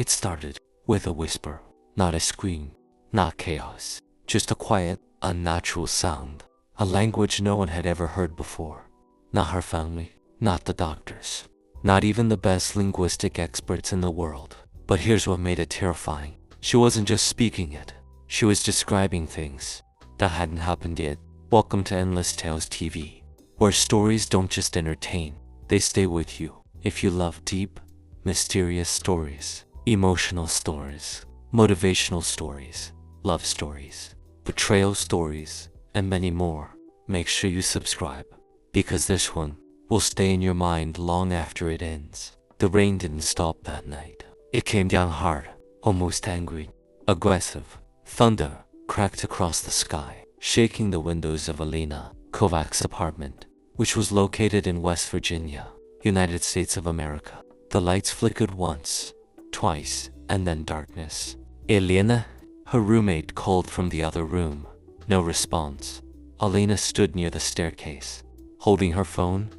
It started with a whisper, not a scream, not chaos, just a quiet, unnatural sound, a language no one had ever heard before. Not her family, not the doctors, not even the best linguistic experts in the world. But here's what made it terrifying. She wasn't just speaking it, she was describing things that hadn't happened yet. Welcome to Endless Tales TV, where stories don't just entertain, they stay with you. If you love deep, mysterious stories, emotional stories, motivational stories, love stories, betrayal stories, and many more, make sure you subscribe, because this one will stay in your mind long after it ends. The rain didn't stop that night. It came down hard, almost angry, aggressive. Thunder cracked across the sky, shaking the windows of Elena Kovac's apartment, which was located in West Virginia, United States of America. The lights flickered once, twice, and then darkness. Elena, her roommate, called from the other room. No response. Elena stood near the staircase, holding her phone.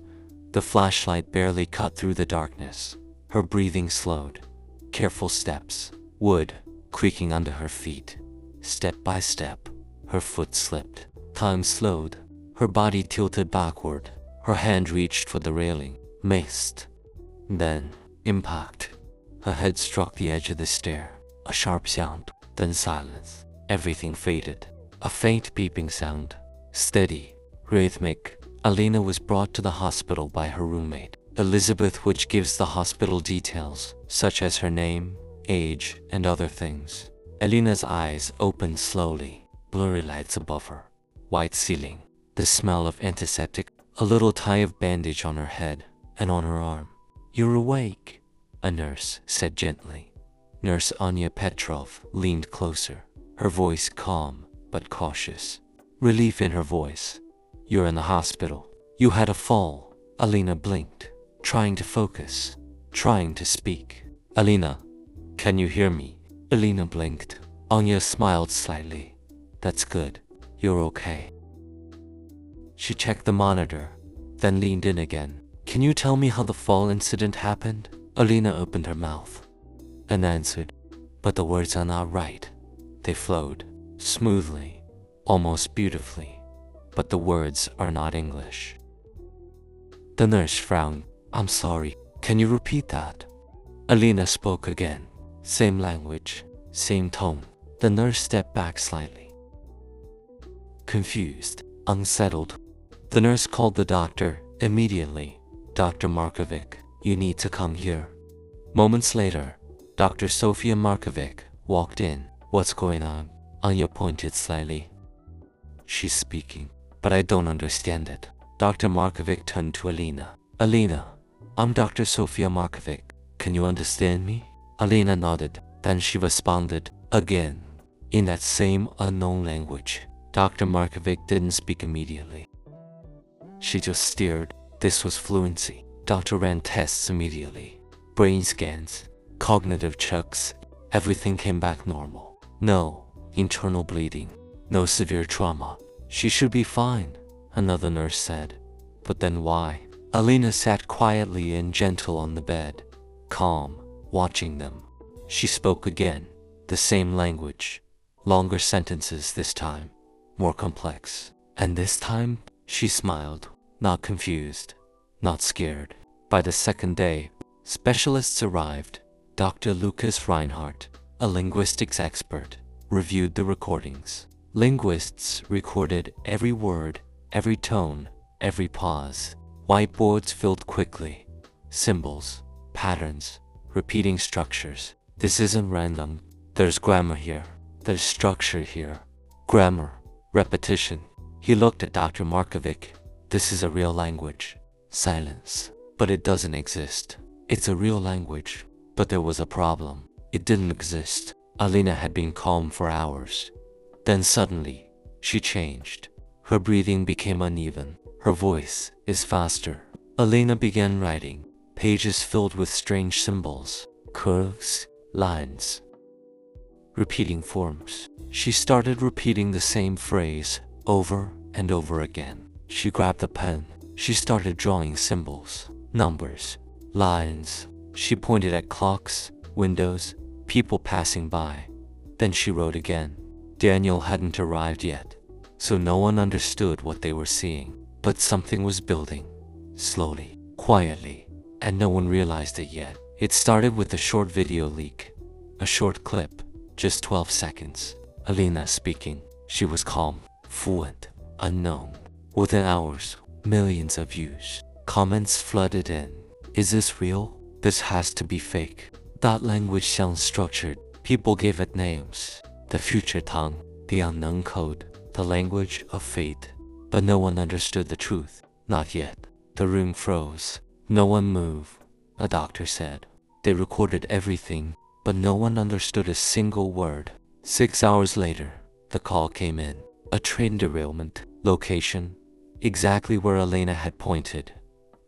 The flashlight barely cut through the darkness. Her breathing slowed. Careful steps, wood creaking under her feet. Step by step, her foot slipped. Time slowed. Her body tilted backward. Her hand reached for the railing. Missed. Then, impact. Her head struck the edge of the stair. A sharp sound, then silence. Everything faded. A faint beeping sound. Steady, rhythmic. Elena was brought to the hospital by her roommate, Elizabeth, which gives the hospital details, such as her name, age, and other things. Elena's eyes opened slowly, blurry lights above her, white ceiling, the smell of antiseptic, a little tie of bandage on her head and on her arm. "You're awake," a nurse said gently. Nurse Anya Petrov leaned closer, her voice calm but cautious, relief in her voice. "You're in the hospital. You had a fall." Elena blinked, trying to focus, trying to speak. "Elena, can you hear me?" Elena blinked. Anya smiled slightly. "That's good. You're okay." She checked the monitor, then leaned in again. "Can you tell me how the fall incident happened?" Elena opened her mouth and answered, but the words are not right. They flowed smoothly, almost beautifully, but the words are not English. The nurse frowned. "I'm sorry. Can you repeat that?" Elena spoke again. Same language, same tone. The nurse stepped back slightly, confused, unsettled. The nurse called the doctor immediately. "Dr. Markovic, you need to come here." Moments later, Dr. Sofia Markovic walked in. "What's going on?" Anya pointed slightly. "She's speaking, but I don't understand it." Dr. Markovic turned to Elena. "Elena, I'm Dr. Sofia Markovic. Can you understand me?" Elena nodded. Then she responded again, in that same unknown language. Dr. Markovic didn't speak immediately. She just stared. This was fluency. Doctor ran tests immediately. Brain scans, cognitive checks. Everything came back normal. No internal bleeding, no severe trauma. "She should be fine," another nurse said. "But then why?" Elena sat quietly and gentle on the bed, calm, watching them. She spoke again, the same language, longer sentences this time, more complex. And this time, she smiled, not confused, not scared. By the second day, specialists arrived. Dr. Lucas Reinhardt, a linguistics expert, reviewed the recordings. Linguists recorded every word, every tone, every pause. Whiteboards filled quickly. Symbols, patterns, repeating structures. "This isn't random. There's grammar here. There's structure here. Grammar, repetition." He looked at Dr. Markovic. "This is a real language." Silence. "But it doesn't exist." "It's a real language, but there was a problem. It didn't exist." Elena had been calm for hours. Then suddenly, she changed. Her breathing became uneven. Her voice is faster. Elena began writing, pages filled with strange symbols, curves, lines, repeating forms. She started repeating the same phrase over and over again. She grabbed the pen. She started drawing symbols, numbers, lines. She pointed at clocks, windows, people passing by. Then she wrote again. Daniel hadn't arrived yet, so no one understood what they were seeing. But something was building, slowly, quietly, and no one realized it yet. It started with a short video leak. A short clip, just 12 seconds. Elena speaking. She was calm, fluent, unknown. Within hours, millions of views. Comments flooded in. Is this real? This has to be fake. That language sounds structured. People gave it names. The future tongue, the unknown code, the language of fate. But no one understood the truth. Not yet. The room froze. No one moved. A doctor said. They recorded everything, but no one understood a single word. 6 hours later, the call came in. A train derailment. Location, exactly where Elena had pointed.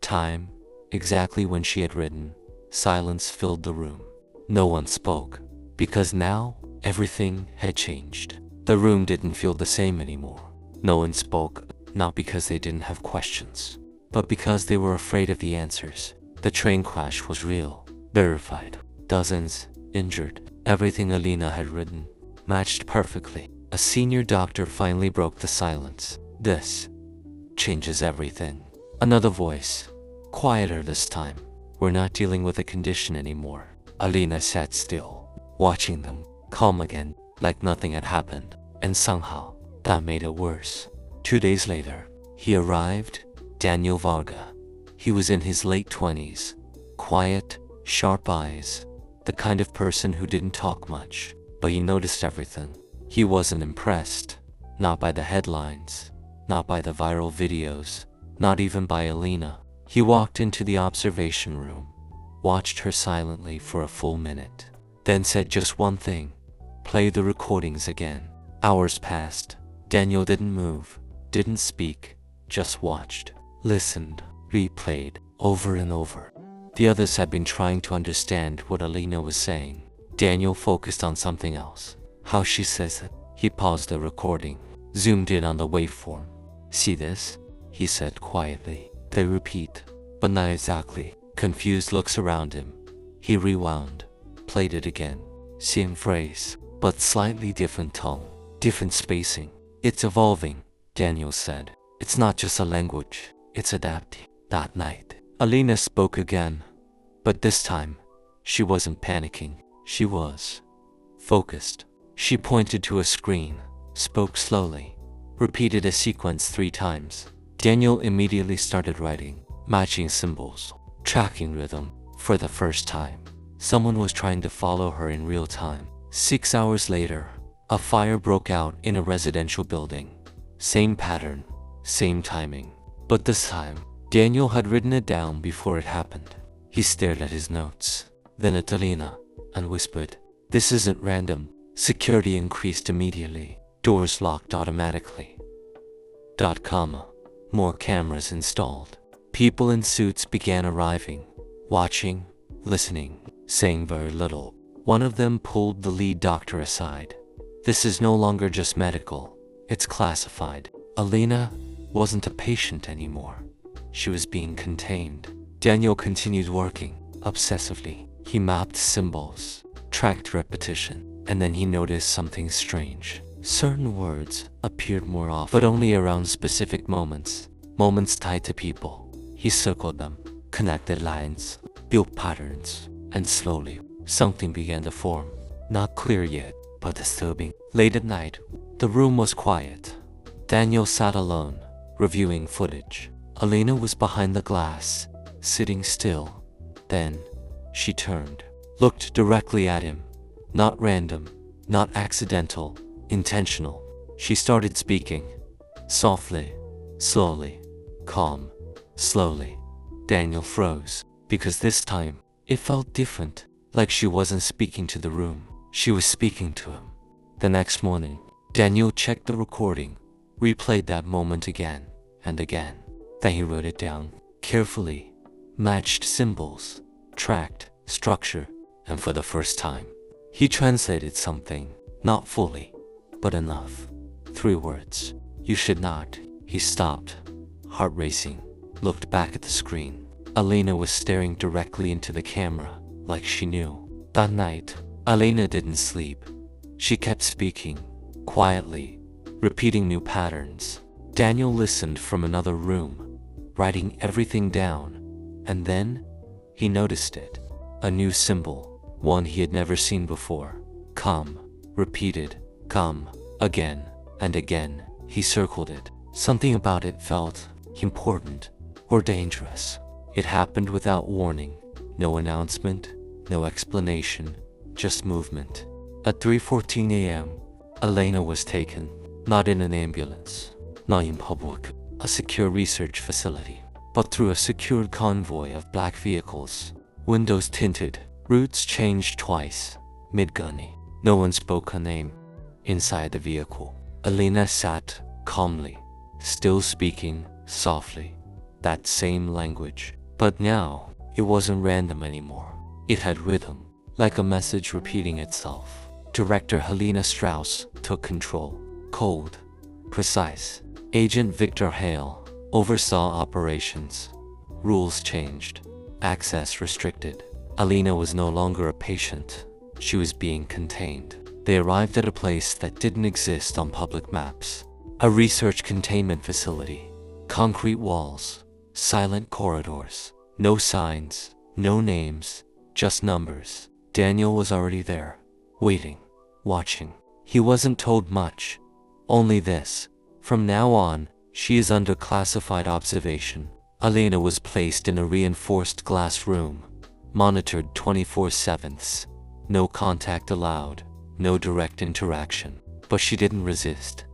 Time, exactly when she had written. Silence filled the room. No one spoke, because now everything had changed. The room didn't feel the same anymore. No one spoke, not because they didn't have questions, but because they were afraid of the answers. The train crash was real, verified. Dozens, injured. Everything Elena had written matched perfectly. A senior doctor finally broke the silence. This changes everything. Another voice, quieter this time. We're not dealing with a condition anymore. Elena sat still, watching them, calm again, like nothing had happened. And somehow, that made it worse. 2 days later, he arrived, Daniel Varga. He was in his late 20s, quiet, sharp eyes, the kind of person who didn't talk much, but he noticed everything. He wasn't impressed, not by the headlines, not by the viral videos, not even by Elena. He walked into the observation room, watched her silently for a full minute, then said just one thing: play the recordings again. Hours passed. Daniel didn't move, didn't speak, just watched, listened, replayed, over and over. The others had been trying to understand what Elena was saying. Daniel focused on something else. How she says it. He paused the recording, zoomed in on the waveform. See this? He said quietly. They repeat, but not exactly. Confused looks around him. He rewound, played it again. Same phrase, but slightly different tone, different spacing. It's evolving, Daniel said. It's not just a language, it's adapting. That night, Elena spoke again, but this time, she wasn't panicking. She was focused. She pointed to a screen, spoke slowly, repeated a sequence 3 times. Daniel immediately started writing, matching symbols, tracking rhythm. For the first time, someone was trying to follow her in real time. 6 hours later, a fire broke out in a residential building. Same pattern, same timing. But this time, Daniel had written it down before it happened. He stared at his notes, then at Elena, and whispered, "This isn't random." Security increased immediately. Doors locked automatically. More cameras installed. People in suits began arriving, watching, listening, saying very little. One of them pulled the lead doctor aside. "This is no longer just medical. It's classified." Elena wasn't a patient anymore. She was being contained. Daniel continued working, obsessively. He mapped symbols, tracked repetition, and then he noticed something strange. Certain words appeared more often, but only around specific moments. Moments tied to people. He circled them, connected lines, built patterns, and slowly, something began to form. Not clear yet, but disturbing. Late at night, the room was quiet. Daniel sat alone, reviewing footage. Elena was behind the glass, sitting still. Then, she turned, looked directly at him. Not random, not accidental, intentional. She started speaking. Softly, slowly, calm, slowly. Daniel froze, because this time, it felt different, like she wasn't speaking to the room. She was speaking to him. The next morning, Daniel checked the recording, replayed that moment again and again. Then he wrote it down, carefully, matched symbols, tracked structure, and for the first time, he translated something, not fully, but enough. 3 words. You should not. He stopped, heart racing, looked back at the screen. Elena was staring directly into the camera, like she knew. That night, Elena didn't sleep. She kept speaking, quietly, repeating new patterns. Daniel listened from another room, writing everything down, and then he noticed it. A new symbol, one he had never seen before. Come, repeated, come, again, and again. He circled it. Something about it felt important or dangerous. It happened without warning. No announcement, no explanation, just movement. At 3:14 a.m., Elena was taken, not in an ambulance, not in public, a secure research facility, but through a secured convoy of black vehicles, windows tinted, routes changed twice, mid-gunny. No one spoke her name. Inside the vehicle, Elena sat calmly, still speaking softly, that same language. But now, it wasn't random anymore. It had rhythm, like a message repeating itself. Director Helena Strauss took control. Cold, precise. Agent Victor Hale oversaw operations. Rules changed. Access restricted. Elena was no longer a patient. She was being contained. They arrived at a place that didn't exist on public maps. A research containment facility. Concrete walls. Silent corridors. No signs. No names. Just numbers. Daniel was already there. Waiting. Watching. He wasn't told much. Only this. From now on, she is under classified observation. Elena was placed in a reinforced glass room. Monitored 24/7. No contact allowed. No direct interaction. But she didn't resist.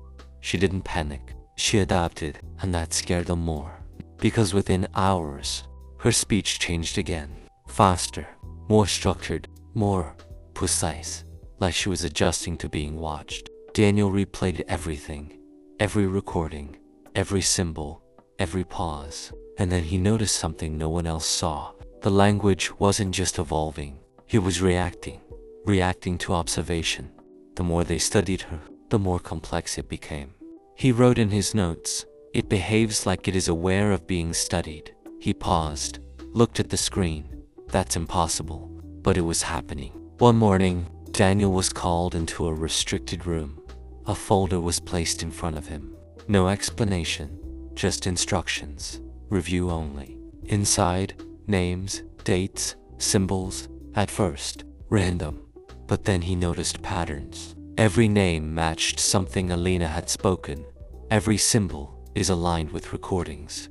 She didn't panic. She adapted, and that scared them more. Because within hours, her speech changed again. Faster, more structured, more precise, like she was adjusting to being watched. Daniel replayed everything, every recording, every symbol, every pause. And then he noticed something no one else saw. The language wasn't just evolving, it was reacting to observation. The more they studied her, the more complex it became. He wrote in his notes, "It behaves like it is aware of being studied." He paused, looked at the screen. That's impossible, but it was happening. One morning, Daniel was called into a restricted room. A folder was placed in front of him. No explanation, just instructions. Review only. Inside, names, dates, symbols. At first, random. But then he noticed patterns. Every name matched something Elena had spoken. Every symbol is aligned with recordings.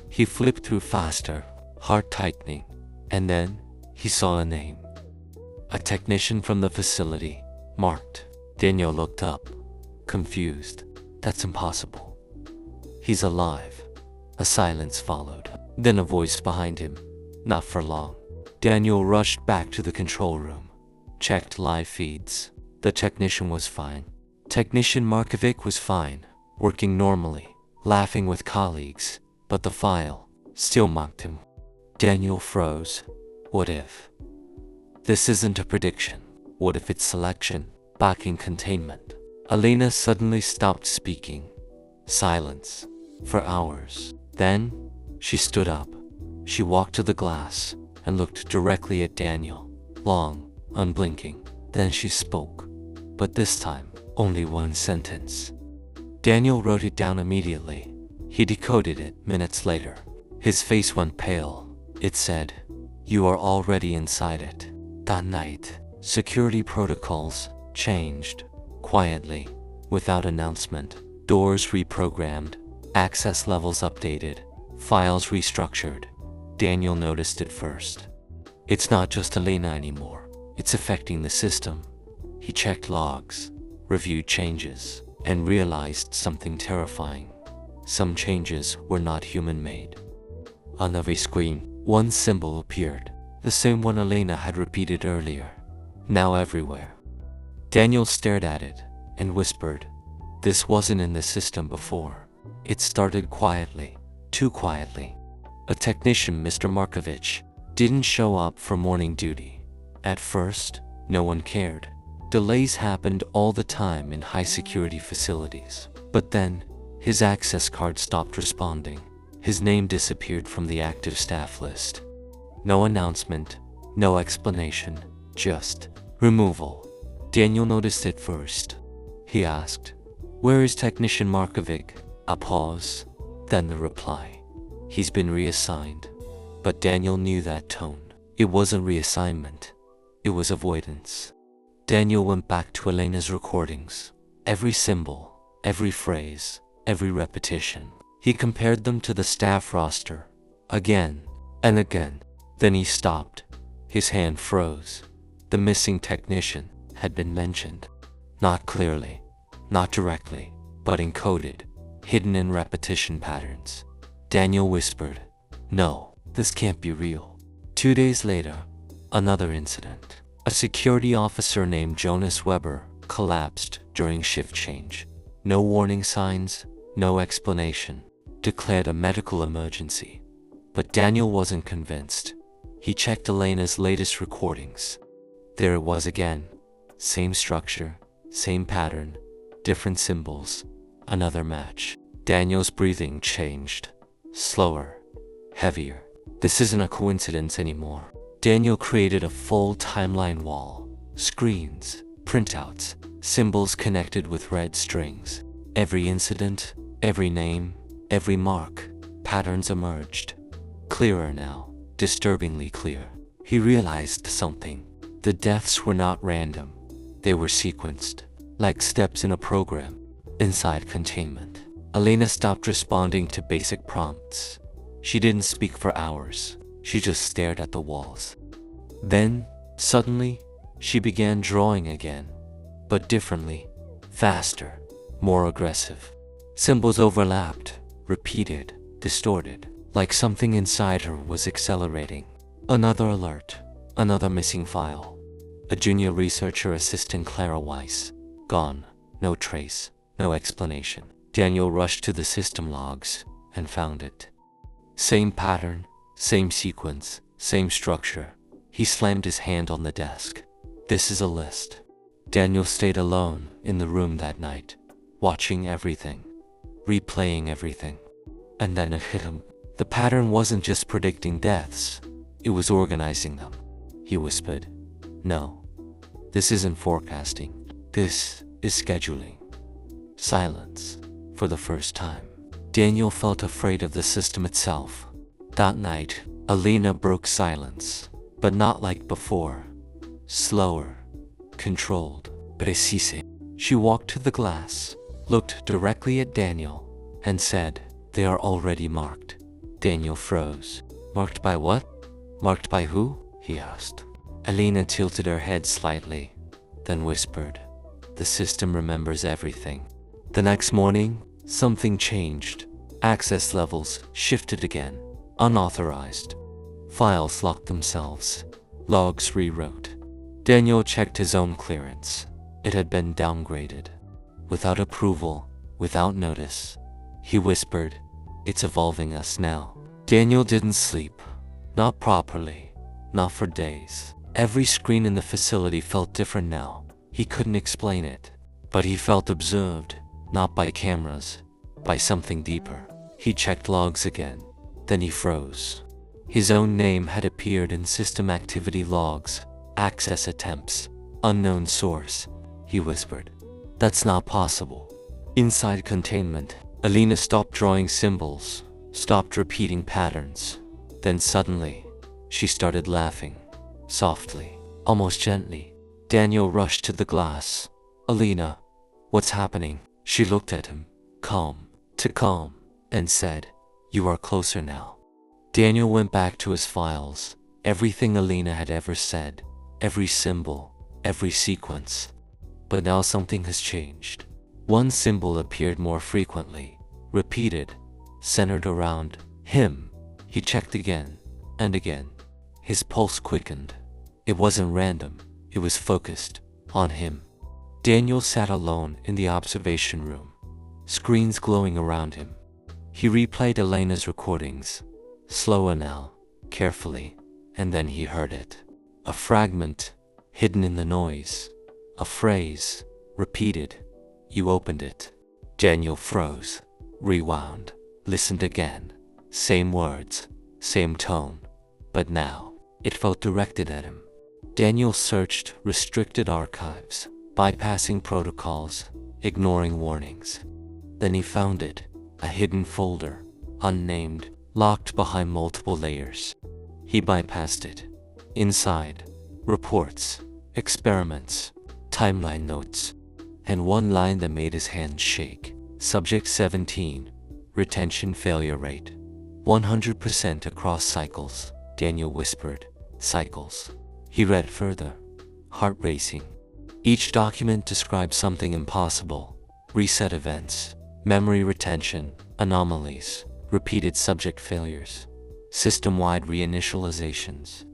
He flipped through faster, heart tightening, and then he saw a name. A technician from the facility, marked. Daniel looked up, confused. That's impossible. He's alive. A silence followed. Then a voice behind him. Not for long. Daniel rushed back to the control room. Checked live feeds. The technician was fine. Technician Markovic was fine, working normally, laughing with colleagues, but the file still mocked him. Daniel froze. What if? This isn't a prediction. What if it's selection, back in containment? Elena suddenly stopped speaking. Silence. For hours. Then, she stood up. She walked to the glass and looked directly at Daniel. Long, unblinking. Then she spoke. But this time, only one sentence. Daniel wrote it down immediately. He decoded it minutes later. His face went pale. It said, "You are already inside it." That night, security protocols changed. Quietly, without announcement. Doors reprogrammed. Access levels updated. Files restructured. Daniel noticed it first. It's not just Elena anymore. It's affecting the system. He checked logs, reviewed changes, and realized something terrifying. Some changes were not human-made. On every screen, one symbol appeared, the same one Elena had repeated earlier, now everywhere. Daniel stared at it and whispered, "This wasn't in the system before." It started quietly, too quietly. A technician, Mr. Markovich, didn't show up for morning duty. At first, no one cared. Delays happened all the time in high-security facilities. But then, his access card stopped responding. His name disappeared from the active staff list. No announcement, no explanation, just Removal. Daniel noticed it first. He asked, "Where is Technician Markovic?" A pause, then the reply, "He's been reassigned." But Daniel knew that tone. It wasn't reassignment. It was avoidance. Daniel went back to Elena's recordings. Every symbol, every phrase, every repetition. He compared them to the staff roster, again and again. Then he stopped. His hand froze. The missing technician had been mentioned. Not clearly, not directly, but encoded, hidden in repetition patterns. Daniel whispered, "No, this can't be real." 2 days later, another incident. A security officer named Jonas Weber collapsed during shift change. No warning signs, no explanation. Declared a medical emergency. But Daniel wasn't convinced. He checked Elena's latest recordings. There it was again. Same structure, same pattern, different symbols. Another match. Daniel's breathing changed. Slower, heavier. This isn't a coincidence anymore. Daniel created a full timeline wall. Screens, printouts, symbols connected with red strings. Every incident, every name, every mark, patterns emerged. Clearer now, disturbingly clear. He realized something. The deaths were not random. They were sequenced, like steps in a program. Inside containment. Elena stopped responding to basic prompts. She didn't speak for hours. She just stared at the walls. Then, suddenly, she began drawing again. But differently, faster, more aggressive. Symbols overlapped, repeated, distorted, like something inside her was accelerating. Another alert, another missing file. A junior researcher assistant, Clara Weiss, gone, no trace, no explanation. Daniel rushed to the system logs and found it. Same pattern, same sequence, same structure. He slammed his hand on the desk. This is a list. Daniel stayed alone in the room that night, watching everything, replaying everything. And then it hit him. The pattern wasn't just predicting deaths, it was organizing them. He whispered, "No, this isn't forecasting. This is scheduling." Silence. For the first time, Daniel felt afraid of the system itself. That night, Elena broke silence, but not like before. Slower, controlled, precise. She walked to the glass, looked directly at Daniel, and said, "They are already marked." Daniel froze. "Marked by what? Marked by who?" he asked. Elena tilted her head slightly, then whispered, "The system remembers everything." The next morning, something changed. Access levels shifted again. Unauthorized. Files locked themselves. Logs rewrote. Daniel checked his own clearance. It had been downgraded. Without approval, without notice. He whispered, "It's evolving us now." Daniel didn't sleep. Not properly. Not for days. Every screen in the facility felt different now. He couldn't explain it. But he felt observed, not by cameras, by something deeper. He checked logs again. Then he froze. His own name had appeared in system activity logs. Access attempts. Unknown source. He whispered, "That's not possible." Inside containment, Elena stopped drawing symbols, stopped repeating patterns. Then suddenly, she started laughing. Softly, almost gently. Daniel rushed to the glass. "Elena, what's happening?" She looked at him, calm, and said, "You are closer now." Daniel went back to his files. Everything Elena had ever said, every symbol, every sequence. But now something has changed. One symbol appeared more frequently, repeated, centered around him. He checked again and again. His pulse quickened. It wasn't random, it was focused on him. Daniel sat alone in the observation room, screens glowing around him. He replayed Elena's recordings, slower now, carefully, and then he heard it. A fragment, hidden in the noise. A phrase, repeated. "You opened it." Daniel froze, rewound, listened again. Same words, same tone. But now, it felt directed at him. Daniel searched restricted archives, bypassing protocols, ignoring warnings. Then he found it, a hidden folder, unnamed, locked behind multiple layers. He bypassed it. Inside, reports, experiments, timeline notes, and one line that made his hands shake. Subject 17, retention failure rate, 100% across cycles, Daniel whispered. Cycles. He read further, heart racing. Each document described something impossible: reset events, memory retention, anomalies, repeated subject failures, system-wide reinitializations.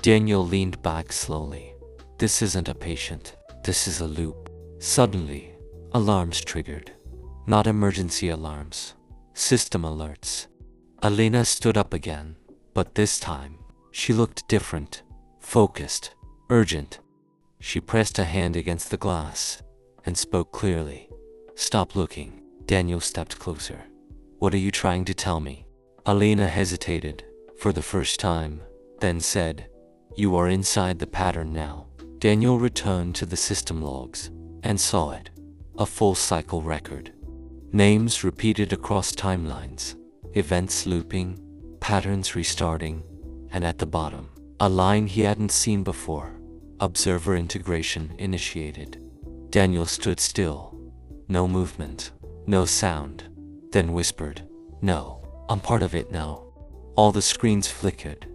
Daniel leaned back slowly. This isn't a patient, this is a loop. Suddenly, alarms triggered. Not emergency alarms, system alerts. Elena stood up again, but this time, she looked different, focused, urgent. She pressed a hand against the glass and spoke clearly. Stop looking. Daniel stepped closer. What are you trying to tell me? Elena hesitated for the first time, then said, You are inside the pattern now. Daniel returned to the system logs and saw it. A full cycle record. Names repeated across timelines, events looping, patterns restarting, and at the bottom, a line he hadn't seen before. Observer integration initiated. Daniel stood still. No movement, no sound. Then whispered, No, I'm part of it now. All the screens flickered,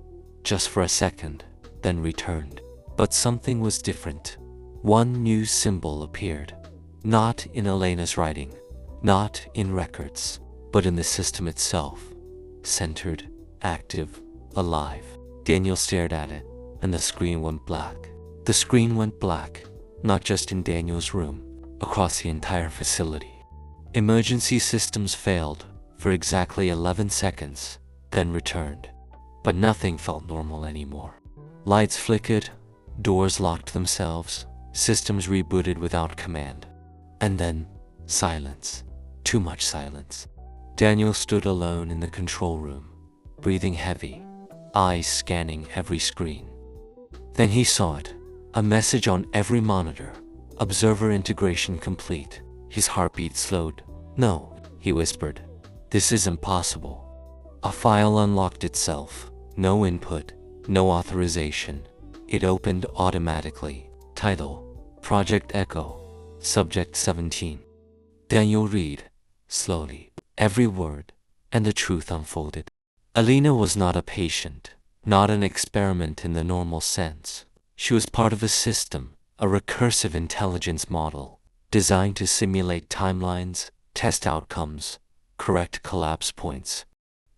just for a second, then returned. But something was different. One new symbol appeared. Not in Elena's writing, not in records, but in the system itself. Centered, active, alive. Daniel stared at it, and the screen went black. The screen went black, not just in Daniel's room, across the entire facility. Emergency systems failed for exactly 11 seconds, then returned. But nothing felt normal anymore. Lights flickered, doors locked themselves, systems rebooted without command. And then, silence. Too much silence. Daniel stood alone in the control room, breathing heavy, eyes scanning every screen. Then he saw it, a message on every monitor. Observer integration complete. His heartbeat slowed. No, he whispered. This is impossible. A file unlocked itself. No input, no authorization. It opened automatically. Title, Project Echo. Subject 17. Daniel read, slowly, every word, and the truth unfolded. Elena was not a patient, not an experiment in the normal sense. She was part of a system, a recursive intelligence model, designed to simulate timelines, test outcomes, correct collapse points.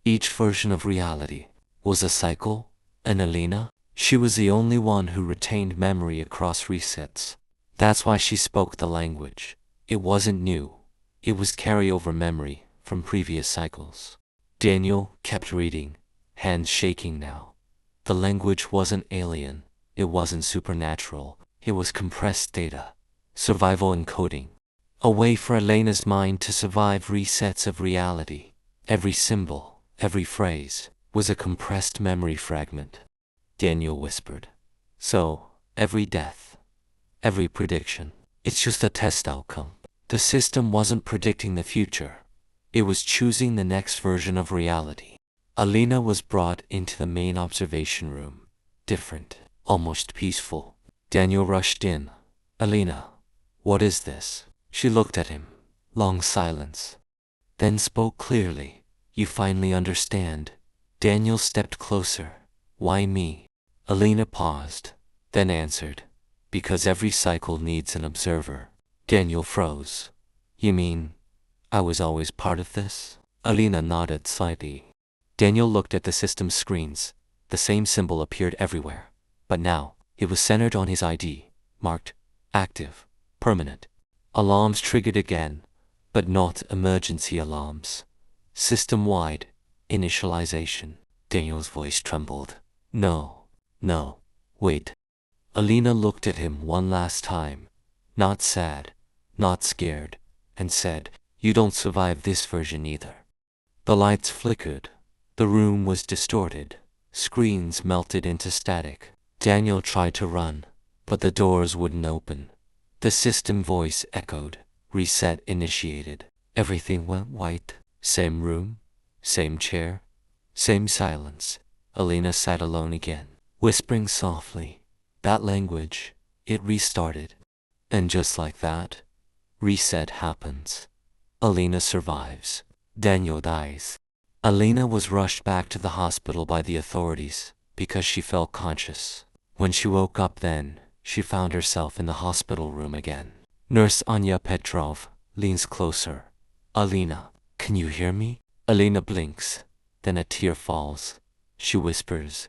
Each version of reality was a cycle, and Elena, she was the only one who retained memory across resets. That's why she spoke the language. It wasn't new. It was carryover memory from previous cycles. Daniel kept reading, hands shaking now. The language wasn't alien. It wasn't supernatural. It was compressed data. Survival encoding. A way for Elena's mind to survive resets of reality. Every symbol, every phrase, was a compressed memory fragment. Daniel whispered. So, every death, every prediction, it's just a test outcome. The system wasn't predicting the future. It was choosing the next version of reality. Elena was brought into the main observation room. Different, almost peaceful. Daniel rushed in. Elena, what is this? She looked at him. Long silence. Then spoke clearly. You finally understand. Daniel stepped closer. Why me? Elena paused, then answered. Because every cycle needs an observer. Daniel froze. You mean, I was always part of this? Elena nodded slightly. Daniel looked at the system's screens. The same symbol appeared everywhere. But now, it was centered on his ID, marked, active, permanent. Alarms triggered again, but not emergency alarms. System-wide, initialization. Daniel's voice trembled. No, wait. Elena looked at him one last time, not sad, not scared, and said, You don't survive this version either. The lights flickered. The room was distorted. Screens melted into static. Daniel tried to run, but the doors wouldn't open. The system voice echoed. Reset initiated. Everything went white. Same room, same chair, same silence. Elena sat alone again, whispering softly. That language, it restarted. And just like that, reset happens. Elena survives. Daniel dies. Elena was rushed back to the hospital by the authorities because she felt conscious. When she woke up then, she found herself in the hospital room again. Nurse Anya Petrov leans closer. Elena, can you hear me? Elena blinks, then a tear falls. She whispers,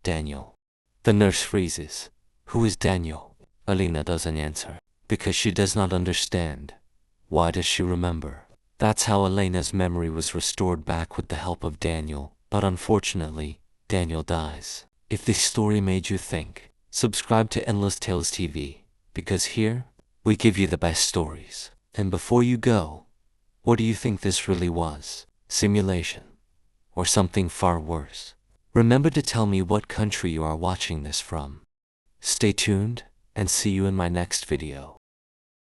Daniel. The nurse freezes. Who is Daniel? Elena doesn't answer, because she does not understand. Why does she remember? That's how Elena's memory was restored back with the help of Daniel, but unfortunately, Daniel dies. If this story made you think, subscribe to Endless Tales TV, because here, we give you the best stories. And before you go, what do you think this really was? Simulation? Or something far worse? Remember to tell me what country you are watching this from. Stay tuned, and see you in my next video.